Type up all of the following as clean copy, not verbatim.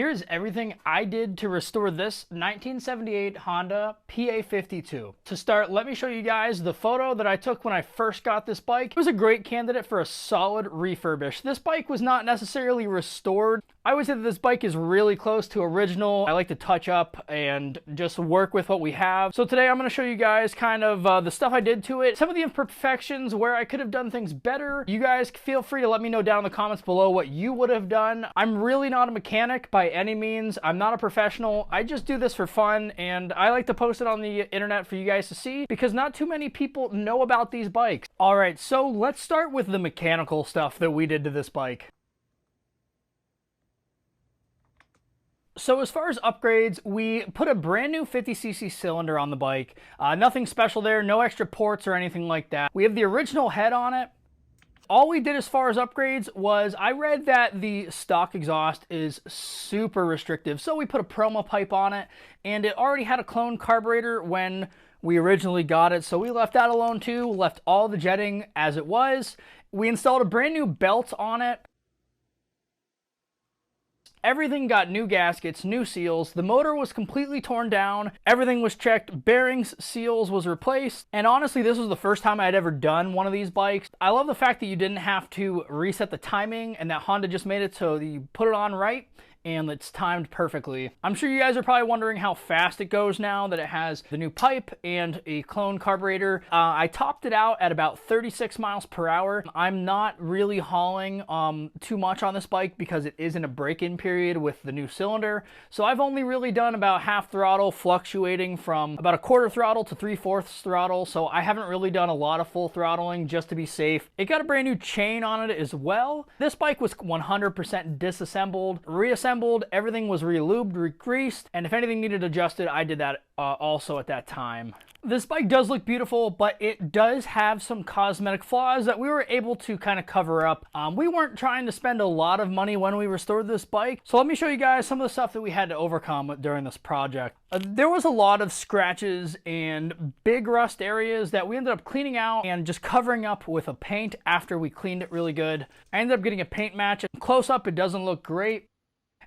Here's everything I did to restore this 1978 Honda PA52. To start, let me show you guys the photo that I took when I first got this bike. It was a great candidate for a solid refurbish. This bike was not necessarily restored. I would say that this bike is really close to original. I like to touch up and just work with what we have. So today I'm going to show you guys kind of the stuff I did to it, some of the imperfections where I could have done things better. You guys feel free to let me know down in the comments below what you would have done. I'm really not a mechanic by any means. I'm not a professional. I just do this for fun, and I like to post it on the internet for you guys to see because not too many people know about these bikes. All right, so let's start with the mechanical stuff that we did to this bike. So as far as upgrades, we put a brand new 50cc cylinder on the bike. Nothing special there, no extra ports or anything like that. We have the original head on it. All we did as far as upgrades was, I read that the stock exhaust is super restrictive, so we put a promo pipe on it, and it already had a clone carburetor when we originally got it, so we left that alone too, left all the jetting as it was. We installed a brand new belt on it. Everything got new gaskets, new seals, the motor was completely torn down, everything was checked, bearings, seals was replaced, and honestly this was the first time I'd ever done one of these bikes. I love the fact that you didn't have to reset the timing and that Honda just made it so you put it on right and it's timed perfectly. I'm sure you guys are probably wondering how fast it goes now that it has the new pipe and a clone carburetor. I topped it out at about 36 miles per hour. I'm not really hauling too much on this bike because it is in a break-in period with the new cylinder. So I've only really done about half throttle, fluctuating from about a quarter throttle to 3/4 throttle. So I haven't really done a lot of full throttling just to be safe. It got a brand new chain on it as well. This bike was 100% disassembled, reassembled. Everything was re-lubed, re-greased, and if anything needed adjusted, I did that also at that time. This bike does look beautiful, but it does have some cosmetic flaws that we were able to kind of cover up. We weren't trying to spend a lot of money when we restored this bike, so let me show you guys some of the stuff that we had to overcome during this project. There was a lot of scratches and big rust areas that we ended up cleaning out and just covering up with a paint after we cleaned it really good. I ended up getting a paint match. Close up, it doesn't look great.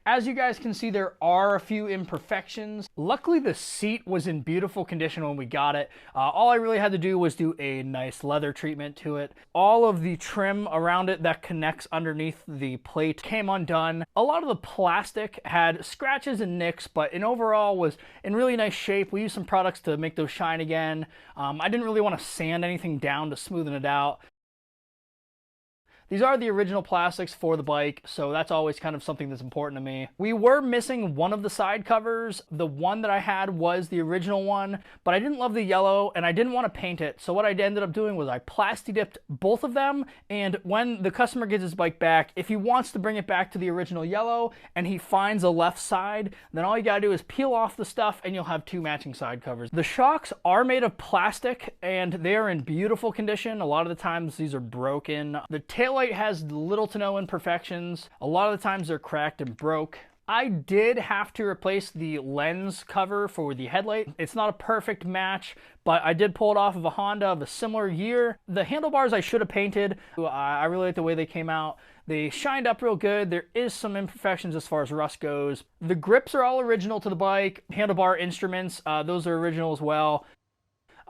As you guys can see, there are a few imperfections. Luckily, the seat was in beautiful condition when we got it. All I really had to do was do a nice leather treatment to it. All of the trim around it that connects underneath the plate came undone. A lot of the plastic had scratches and nicks, but in overall was in really nice shape. We used some products to make those shine again. I didn't really want to sand anything down to smoothen it out. These are the original plastics for the bike, so that's always kind of something that's important to me. We were missing one of the side covers. The one that I had was the original one, but I didn't love the yellow and I didn't want to paint it. So what I ended up doing was I plasti dipped both of them, and when the customer gets his bike back, if he wants to bring it back to the original yellow and he finds a left side, then all you gotta do is peel off the stuff and you'll have two matching side covers. The shocks are made of plastic and they are in beautiful condition. A lot of the times these are broken. The taillight has little to no imperfections. A lot of the times they're cracked and broke. I did have to replace the lens cover for the headlight. It's not a perfect match, but I did pull it off of a Honda of a similar year. The handlebars I should have painted. I really like the way they came out. They shined up real good. There is some imperfections as far as rust goes. The grips are all original to the bike. Handlebar instruments, those are original as well.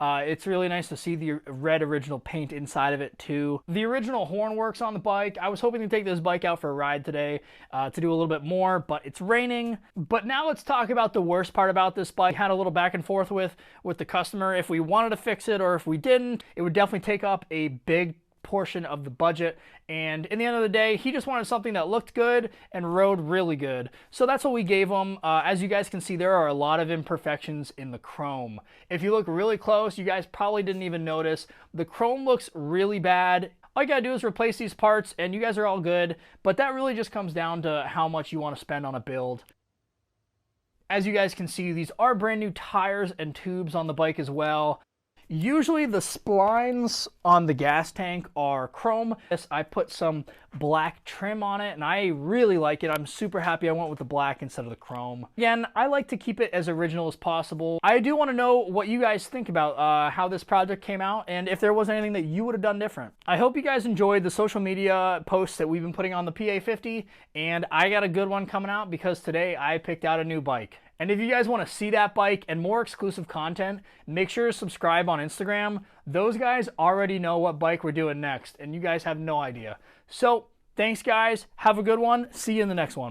It's really nice to see the red original paint inside of it too. The original horn works on the bike. I was hoping to take this bike out for a ride today to do a little bit more, but it's raining. But now let's talk about the worst part about this bike. I had a little back and forth with the customer if we wanted to fix it or if we didn't. It would definitely take up a big portion of the budget, and in the end of the day he just wanted something that looked good and rode really good, so that's what we gave him. As you guys can see, there are a lot of imperfections in the chrome. If you look really close, you guys probably didn't even notice the chrome looks really bad. All you gotta do is replace these parts and you guys are all good, but that really just comes down to how much you want to spend on a build. As you guys can see, these are brand new tires and tubes on the bike as well. Usually the splines on the gas tank are chrome. I put some black trim on it and I really like it. I'm super happy I went with the black instead of the chrome. Again, I like to keep it as original as possible. I do want to know what you guys think about how this project came out and if there was anything that you would have done different. I hope you guys enjoyed the social media posts that we've been putting on the PA50, and I got a good one coming out because today I picked out a new bike. And if you guys want to see that bike and more exclusive content, make sure to subscribe on Instagram. Those guys already know what bike we're doing next, and you guys have no idea. So, thanks guys. Have a good one. See you in the next one.